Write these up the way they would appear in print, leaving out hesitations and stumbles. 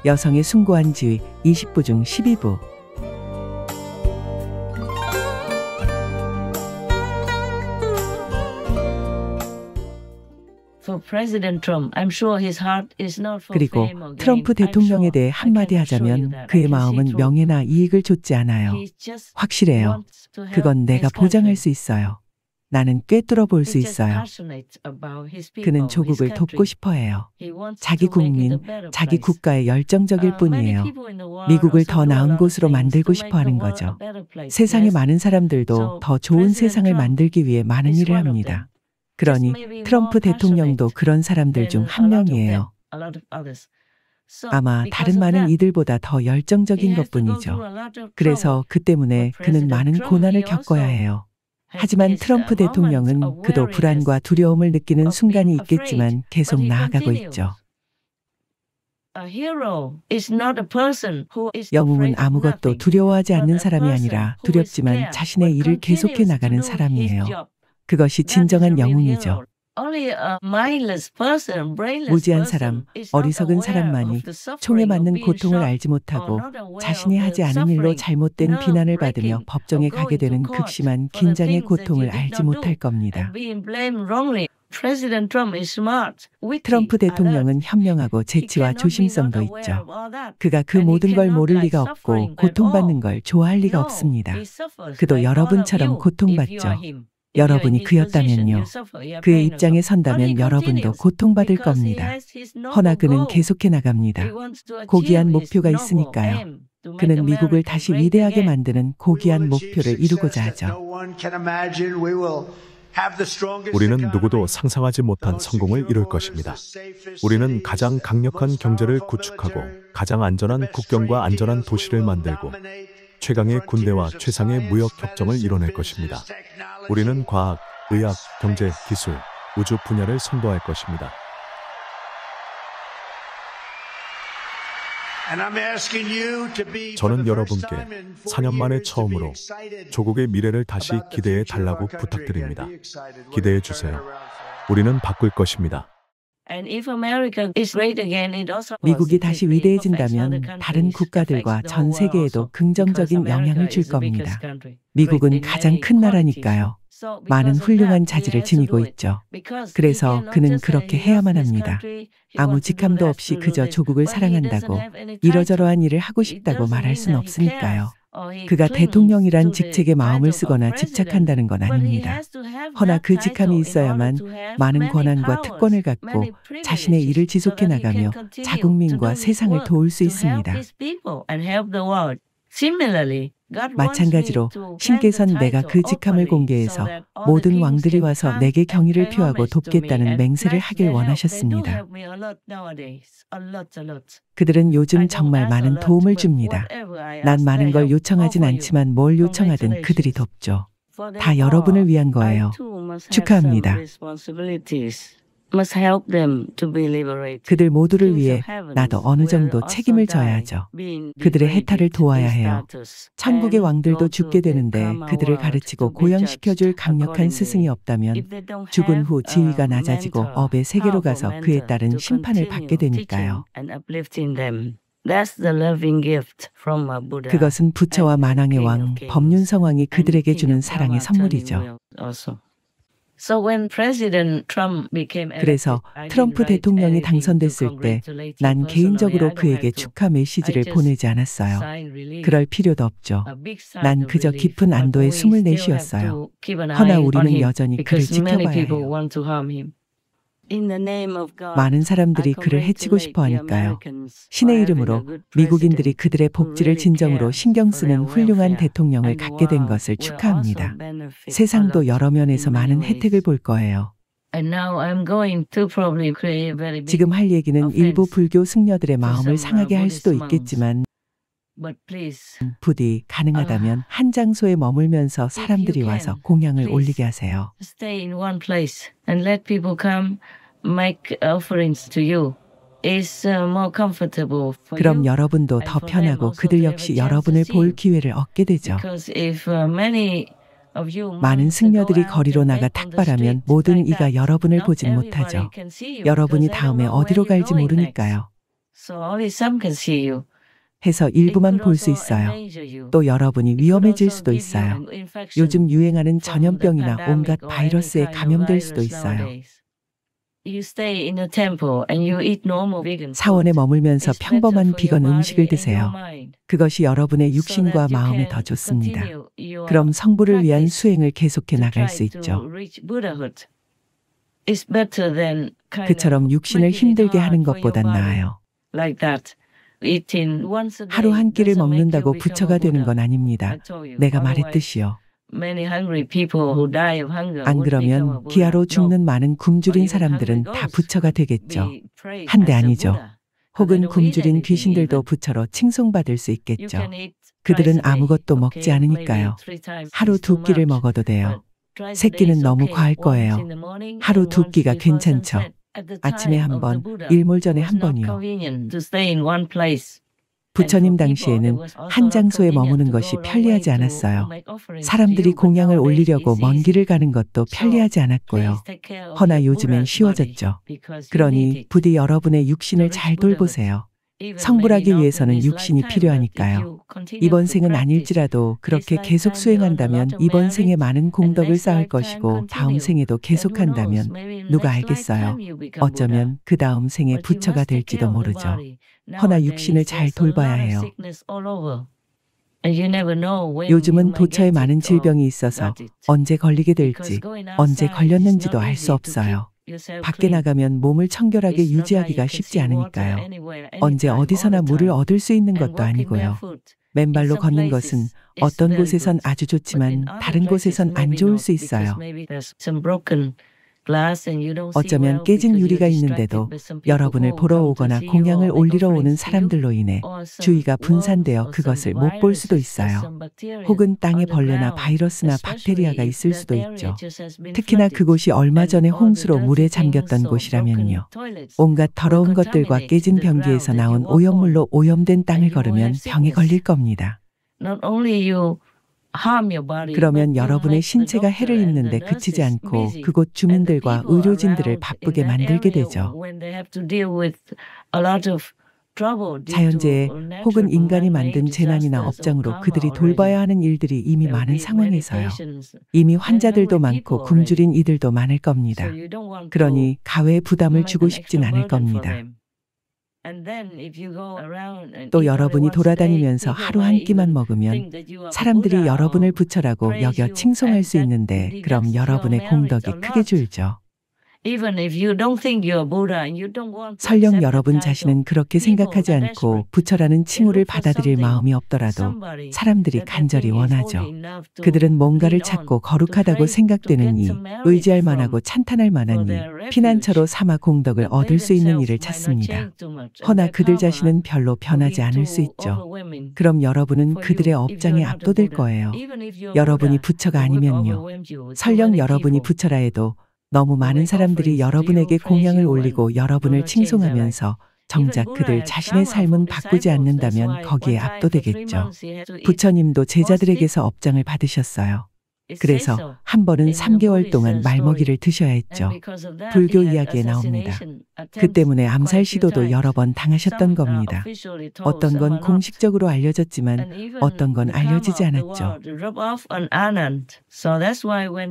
여성의 숭고한 지위 20부 중 12부. 그리고 트럼프 대통령에 대해 한마디 하자면 그의 마음은 명예나 이익을 좇지 않아요. 확실해요. 그건 내가 보장할 수 있어요. 나는 꿰뚫어 볼 수 있어요. 그는 조국을 돕고 싶어 해요. 자기 국민, 자기 국가에 열정적일 뿐이에요. 미국을 더 나은 곳으로 만들고 싶어 하는 거죠. 세상의 많은 사람들도 더 좋은 세상을 만들기 위해 많은 일을 합니다. 그러니 트럼프 대통령도 그런 사람들 중 한 명이에요. 아마 다른 많은 이들보다 더 열정적인 것뿐이죠. 그래서 그 때문에 그는 많은 고난을 겪어야 해요. 하지만 트럼프 대통령은 그도 불안과 두려움을 느끼는 순간이 있겠지만 계속 나아가고 있죠. 영웅은 아무것도 두려워하지 않는 사람이 아니라 두렵지만 자신의 일을 계속해 나가는 사람이에요. 그것이 진정한 영웅이죠. 무지한 사람, 어리석은 사람만이 총에 맞는 고통을 알지 못하고 자신이 하지 않은 일로 잘못된 비난을 받으며 법정에 가게 되는 극심한 긴장의 고통을 알지 못할 겁니다. 트럼프 대통령은 현명하고 재치와 조심성도 있죠. 그가 그 모든 걸 모를 리가 없고 고통받는 걸 좋아할 리가 없습니다. 그도 여러분처럼 고통받죠. 여러분이 그였다면요. 그의 입장에 선다면 여러분도 고통받을 겁니다. 허나 그는 계속해 나갑니다. 고귀한 목표가 있으니까요. 그는 미국을 다시 위대하게 만드는 고귀한 목표를 이루고자 하죠. 우리는 누구도 상상하지 못한 성공을 이룰 것입니다. 우리는 가장 강력한 경제를 구축하고 가장 안전한 국경과 안전한 도시를 만들고 최강의 군대와 최상의 무역 협정을 이뤄낼 것입니다. 우리는 과학, 의학, 경제, 기술, 우주 분야를 선도할 것입니다. 저는 여러분께 4년 만에 처음으로 조국의 미래를 다시 기대해 달라고 부탁드립니다. 기대해 주세요. 우리는 바꿀 것입니다. 미국이 다시 위대해진다면 다른 국가들과 전 세계에도 긍정적인 영향을 줄 겁니다. 미국은 가장 큰 나라니까요. 많은 훌륭한 자질을 지니고 있죠. 그래서 그는 그렇게 해야만 합니다. 아무 직함도 없이 그저 조국을 사랑한다고 이러저러한 일을 하고 싶다고 말할 순 없으니까요. 그가 대통령이란 직책에 마음을 쓰거나 집착한다는 건 아닙니다. 허나 그 직함이 있어야만 많은 권한과 특권을 갖고 자신의 일을 지속해 나가며 자국민과 세상을 도울 수 있습니다. 마찬가지로 신께선 내가 그 직함을 공개해서 모든 왕들이 와서 내게 경의를 표하고 돕겠다는 맹세를 하길 원하셨습니다. 그들은 요즘 정말 많은 도움을 줍니다. 난 많은 걸 요청하진 않지만 뭘 요청하든 그들이 돕죠. 다 여러분을 위한 거예요. 축하합니다. 그들 모두를 위해 나도 어느 정도 책임을 져야 하죠. 그들의 해탈을 도와야 해요. 천국의 왕들도 죽게 되는데 그들을 가르치고 고연시켜줄 강력한 스승이 없다면 죽은 후 지위가 낮아지고 업의 세계로 가서 그에 따른 심판을 받게 되니까요. 그것은 부처와 만왕의 왕, 법륜성왕이 그들에게 주는 사랑의 선물이죠. 그래서 트럼프 대통령이 당선됐을 때 난 개인적으로 그에게 축하 메시지를 보내지 않았어요. 그럴 필요도 없죠. 난 그저 깊은 안도의 숨을 내쉬었어요. 허나 우리는 여전히 그를 지켜봐야 해요. 많은 사람들이 그를 해치고 싶어 하니까요. 신의 이름으로 미국인들이 그들의 복지를 진정으로 신경 쓰는 훌륭한 대통령을 갖게 된 것을 축하합니다. 세상도 여러 면에서 많은 혜택을 볼 거예요. 지금 할 얘기는 일부 불교 승려들의 마음을 상하게 할 수도 있겠지만 부디 가능하다면 한 장소에 머물면서 사람들이 와서 공양을 올리게 하세요. 그럼 여러분도 더 편하고 그들 역시 여러분을 볼 기회를 얻게 되죠. 많은 승려들이 거리로 나가 탁발하면 모든 이가 여러분을 보진 못하죠. 여러분이 다음에 어디로 갈지 모르니까요. 해서 일부만 볼 수 있어요. 또 여러분이 위험해질 수도 있어요. 요즘 유행하는 전염병이나 온갖 바이러스에 감염될 수도 있어요. 사원에 머물면서 평범한 비건 음식을 드세요. 그것이 여러분의 육신과 마음에 더 좋습니다. 그럼 성부를 위한 수행을 계속해 나갈 수 있죠. 그처럼 육신을 힘들게 하는 것보단 나아요. 하루 한 끼를 먹는다고 부처가 되는 건 아닙니다. 내가 말했듯이요. 안 그러면 기아로 죽는 많은 굶주린 사람들은 다 부처가 되겠죠. 한데 아니죠. 혹은 굶주린 귀신들도 부처로 칭송받을 수 있겠죠. 그들은 아무것도 먹지 않으니까요. 하루 2끼를 먹어도 돼요. 3끼는 너무 과할 거예요. 하루 2끼가 괜찮죠. 아침에 한 번, 일몰 전에 한 번이요. 부처님 당시에는 한 장소에 머무는 것이 편리하지 않았어요. 사람들이 공양을 올리려고 먼 길을 가는 것도 편리하지 않았고요. 허나 요즘엔 쉬워졌죠. 그러니 부디 여러분의 육신을 잘 돌보세요. 성불하기 위해서는 육신이 필요하니까요. 이번 생은 아닐지라도 그렇게 계속 수행한다면 이번 생에 많은 공덕을 쌓을 것이고 다음 생에도 계속한다면 누가 알겠어요. 어쩌면 그 다음 생에 부처가 될지도 모르죠. 허나 육신을 잘 돌봐야 해요. 요즘은 도처에 많은 질병이 있어서 언제 걸리게 될지, 언제 걸렸는지도 알 수 없어요. 밖에 나가면 몸을 청결하게 유지하기가 쉽지 않으니까요. 언제 어디서나 물을 얻을 수 있는 것도 아니고요. 맨발로 걷는 것은 어떤 곳에선 아주 좋지만 다른 곳에선 안 좋을 수 있어요. 어쩌면 깨진 유리가 있는데도 여러분을 보러 오거나 공양을 올리러 오는 사람들로 인해 주의가 분산되어 그것을 못 볼 수도 있어요. 혹은 땅에 벌레나 바이러스나 박테리아가 있을 수도 있죠. 특히나 그곳이 얼마 전에 홍수로 물에 잠겼던 곳이라면요. 온갖 더러운 것들과 깨진 변기에서 나온 오염물로 오염된 땅을 걸으면 병에 걸릴 겁니다. 그러면 여러분의 신체가 해를 입는데 그치지 않고 그곳 주민들과 의료진들을 바쁘게 만들게 되죠. 자연재해 혹은 인간이 만든 재난이나 업장으로 그들이 돌봐야 하는 일들이 이미 많은 상황에서요. 이미 환자들도 많고 굶주린 이들도 많을 겁니다. 그러니 가외의 부담을 주고 싶진 않을 겁니다. 또 여러분이 돌아다니면서 하루 한 끼만 먹으면 사람들이 여러분을 부처라고 여겨 칭송할 수 있는데 그럼 여러분의 공덕이 크게 줄죠. 설령 여러분 자신은 그렇게 생각하지 않고 부처라는 칭호를 받아들일 마음이 없더라도 사람들이 간절히 원하죠. 그들은 뭔가를 찾고 거룩하다고 생각되는 이, 의지할 만하고 찬탄할 만한 이, 피난처로 삼아 공덕을 얻을 수 있는 일을 찾습니다. 허나 그들 자신은 별로 변하지 않을 수 있죠. 그럼 여러분은 그들의 업장에 압도될 거예요. 여러분이 부처가 아니면요. 설령 여러분이 부처라 해도 너무 많은 사람들이 여러분에게 공양을 올리고 여러분을 칭송하면서 정작 그들 자신의 삶은 바꾸지 않는다면 거기에 압도되겠죠. 부처님도 제자들에게서 업장을 받으셨어요. 그래서 한 번은 3개월 동안 말먹이를 드셔야 했죠. 불교 이야기에 나옵니다. 그 때문에 암살 시도도 여러 번 당하셨던 겁니다. 어떤 건 공식적으로 알려졌지만 어떤 건 알려지지 않았죠.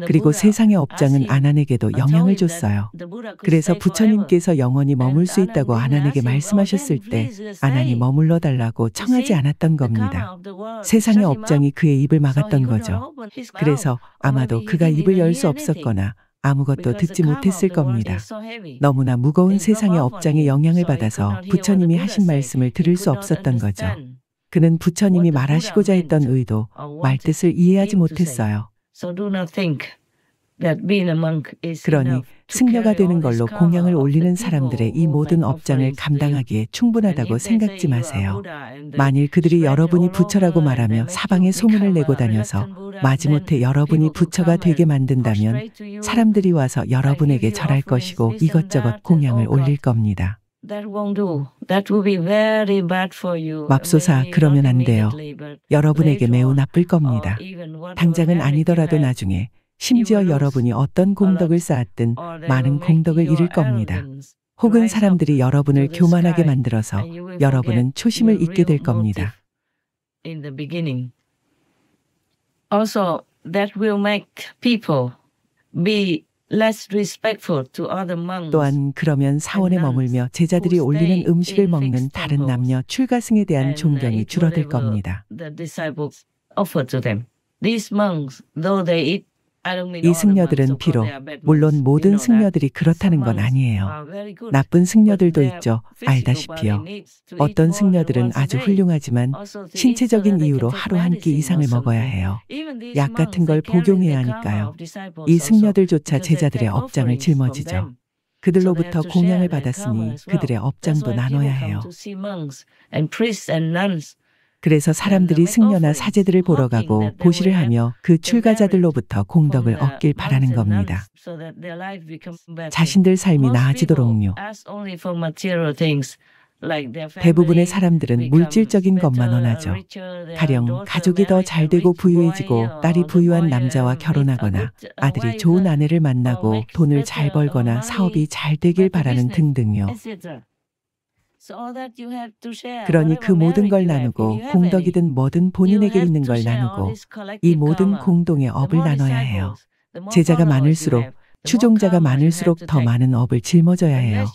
그리고 세상의 업장은 아난에게도 영향을 줬어요. 그래서 부처님께서 영원히 머물 수 있다고 아난에게 말씀하셨을 때 아난이 머물러 달라고 청하지 않았던 겁니다. 세상의 업장이 그의 입을 막았던 거죠. 그래서 아마도 그가 입을 열 수 없었거나 아무것도 듣지 못했을 겁니다. 너무나 무거운 세상의 업장의 영향을 받아서 부처님이 하신 말씀을 들을 수 없었던 거죠. 그는 부처님이 말하시고자 했던 의도, 말뜻을 이해하지 못했어요. 그러니 승려가 되는 걸로 공양을 올리는 사람들의 이 모든 업장을 감당하기에 충분하다고 생각지 마세요. 만일 그들이 여러분이 부처라고 말하며 사방에 소문을 내고 다녀서 마지못해 여러분이 부처가 되게 만든다면 사람들이 와서 여러분에게 절할 것이고 이것저것 공양을 올릴 겁니다. 맙소사, 그러면 안 돼요. 여러분에게 매우 나쁠 겁니다. 당장은 아니더라도 나중에 심지어 여러분이 어떤 공덕을 쌓았든 많은 공덕을 잃을 겁니다. 혹은 사람들이 여러분을 교만하게 만들어서 여러분은 초심을 잃게 될 겁니다. Also, that will make people be less respectful to other monks. 또한 그러면 사원에 머물며 제자들이 올리는 음식을 먹는 다른 남녀 출가승에 대한 존경이 줄어들 겁니다. The disciples offer to them. These monks, though they eat, I don't mean 이 all the monks, 승려들은 of course 비록 they are bad monks. 물론 You 모든 know that. 승려들이 그렇다는 건 Some monks 아니에요. are very good, 나쁜 승려들도 but their 있죠. physical 알다시피요. body needs to eat 어떤 more than 승려들은 once a 아주 day. 훌륭하지만 Also to eat so 신체적인 that they 이유로 can take 하루 한 끼 medicine 이상을 or 먹어야 something. 해요. Even these 약 같은 monks, 걸 they carry 복용해야 the karma 하니까요. of disciples 이 also, 승려들조차 because they 제자들의 take 업장을 offerings from 짊어지죠. them. 그들로부터 So they have to 공양을 share their 받았으니 karma as well. 그들의 That's 업장도 why people 나눠야 come 해요. to see monks and priests and nuns. 그래서 사람들이 승려나 사제들을 보러 가고 보시를 하며 그 출가자들로부터 공덕을 얻길 바라는 겁니다. 자신들 삶이 나아지도록요. 대부분의 사람들은 물질적인 것만 원하죠. 가령 가족이 더 잘되고 부유해지고 딸이 부유한 남자와 결혼하거나 아들이 좋은 아내를 만나고 돈을 잘 벌거나 사업이 잘 되길 바라는 등등요. 그러니 그 모든 걸 나누고 공덕이든 뭐든 본인에게 있는 걸 나누고 이 모든 공동의 업을 나눠야 해요. 제자가 많을수록 추종자가 많을수록 더 많은 업을 짊어져야 해요.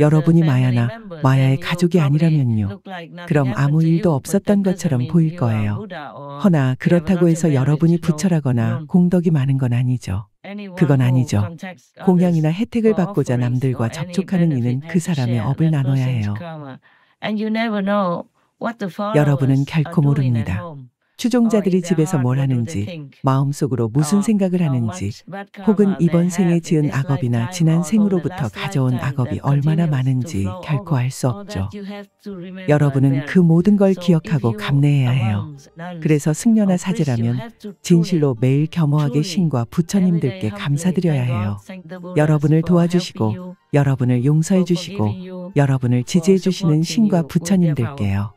여러분이 마야나 마야의 가족이 아니라면요. 그럼 아무 일도 없었던 것처럼 보일 거예요. 허나 그렇다고 해서 여러분이 부처라거나 공덕이 많은 건 아니죠. 그건 아니죠. 공양이나 혜택을 받고자 남들과 접촉하는 이는 그 사람의 업을 나눠야 해요. 여러분은 결코 모릅니다. 추종자들이 집에서 뭘 하는지, 마음속으로 무슨 생각을 하는지, 혹은 이번 생에 지은 악업이나 지난 생으로부터 가져온 악업이 얼마나 많은지 결코 알 수 없죠. 여러분은 그 모든 걸 기억하고 감내해야 해요. 그래서 승려나 사제라면 진실로 매일 겸허하게 신과 부처님들께 감사드려야 해요. 여러분을 도와주시고, 여러분을 용서해 주시고, 여러분을 지지해 주시는 신과 부처님들께요.